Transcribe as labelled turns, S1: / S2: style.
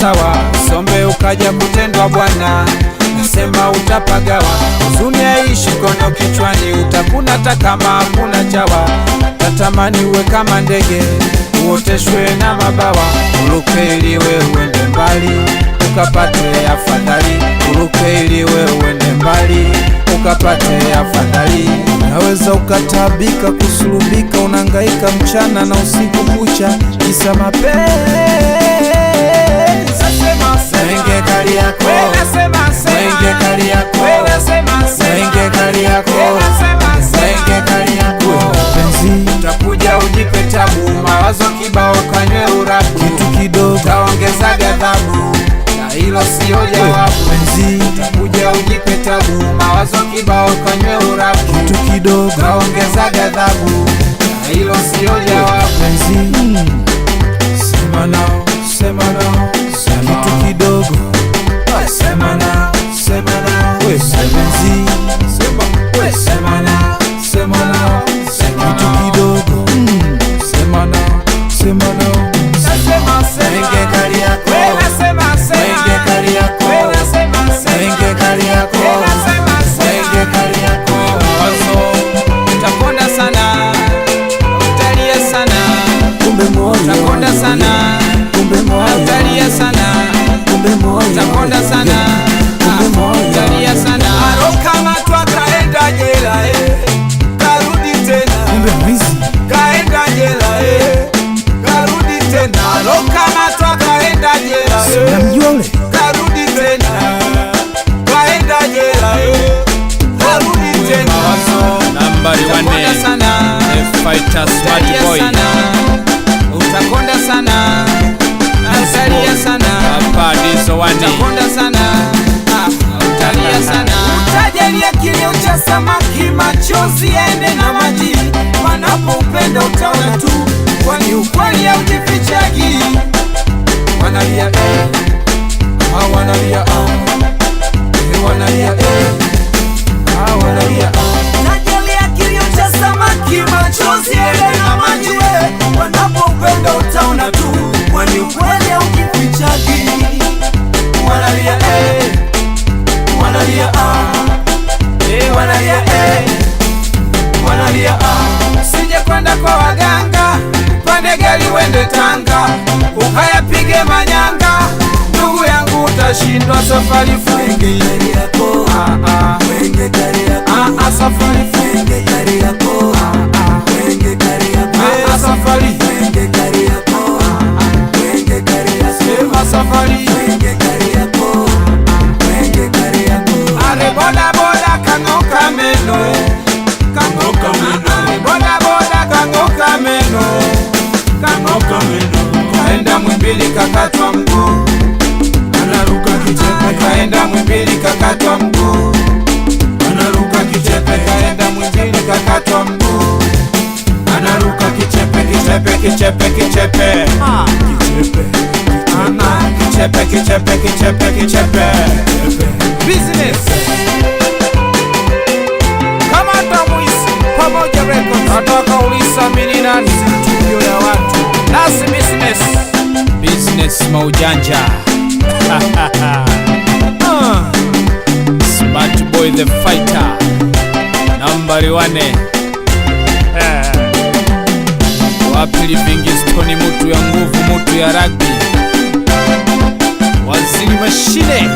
S1: sawa, sombe ukaja kutendwa bwana, nasema utapagawa. Huzuni haishi kono kichwani, utakuna hata kama hakuna chawa. Tatamani uwe kama ndege, uoteshwe na mabawa. Uruke ili we uende mbali, ukapate afadhali. Uruke ili we uende mbali, ukapate afadhali. Naweza ukatabika, kusulubika, unangaika mchana na usiku kucha, kisa mapenzi. Mwenge kali yako, mwenge kali yako, mwenge kali yako, mwenge kali yako. Penzi utakuja ujipe tabu, mawazo kibao kanywe urabu. Kitu kidogo taongeza ghadhabu, na hilo sio jawabu. Penzi utakuja ujipe tabu, mawazo kibao kanywe urabu. Kitu kidogo taongeza ghadhabu, na hilo sio jawabu. Penzi sema nao, sema nao, kitu kidogo sema nao, sema nao. Penzi sema nao, sema nao, kitu kidogo sema nao, sema nao. Mwenge kali yako, mwenge kali yako, mwenge kali yako, mwenge kali yako. Wazo utakonda sana, utalia sana, kumbe moyo utakonda sana, kumbe moyo utalia sana, kumbe moyo utakonda sana, kumbe moyo utalia sana. Alokamatwa kaenda jela, karudi tena, kumbe mwizi kaenda jela, karudi tena. Alokamatwa kaenda jela, namjua ule, karudi tena, kaenda jela, karudi tena. Nambari 1 sana, fighter smart boy, utakonda sana, utalia sana, hapa ndizo wani utakonda sana, utalia sana. Utajalia kilio cha samaki, machozi ende na maji, wanapo upenda utaona tu, kwani ukweli haujifichagi. Wanalia wanalia wanalia wanalia. Utajalia kilio cha samaki, machozi ende na maji, wanapo upenda utaona tu, kwani ukweli haujifichagi. Wanalia wanalia wanalia wanalia. Usije kwenda kwa waganga, pande gari wende Tanga, ukayapige manyanga, ndugu yangu utashindwa safari. Mwenge kali yako, mwenge kali yako, safari. Mwenge kali yako, mwenge kali yako, safari. Mwenge kali yako, mwenge kali yako, safari. Mwenge kali yako, mwenge kali yako. Are boda boda kangoka meno, kangoka meno. Are boda boda kangoka meno, kangoka meno. Kaenda Mwimbili kakatwa mguu, anaruka kichepe. Kaenda Mwimbili kakatwa mguu, anaruka kichepe. Kaenda Mwimbili kakatwa mguu, anaruka kichepe. Kichepe kichepe kichepe kichepe kichepe kichepe kichepe. Business kama tamuisi pamoja records. Nataka ulisa mini nani, studio ya watu nasi business, business maujanja. Smart boy the fighter, nambari 1. Wapili Livingstone, mutu ya nguvu, mutu ya rugby, waziri mashine.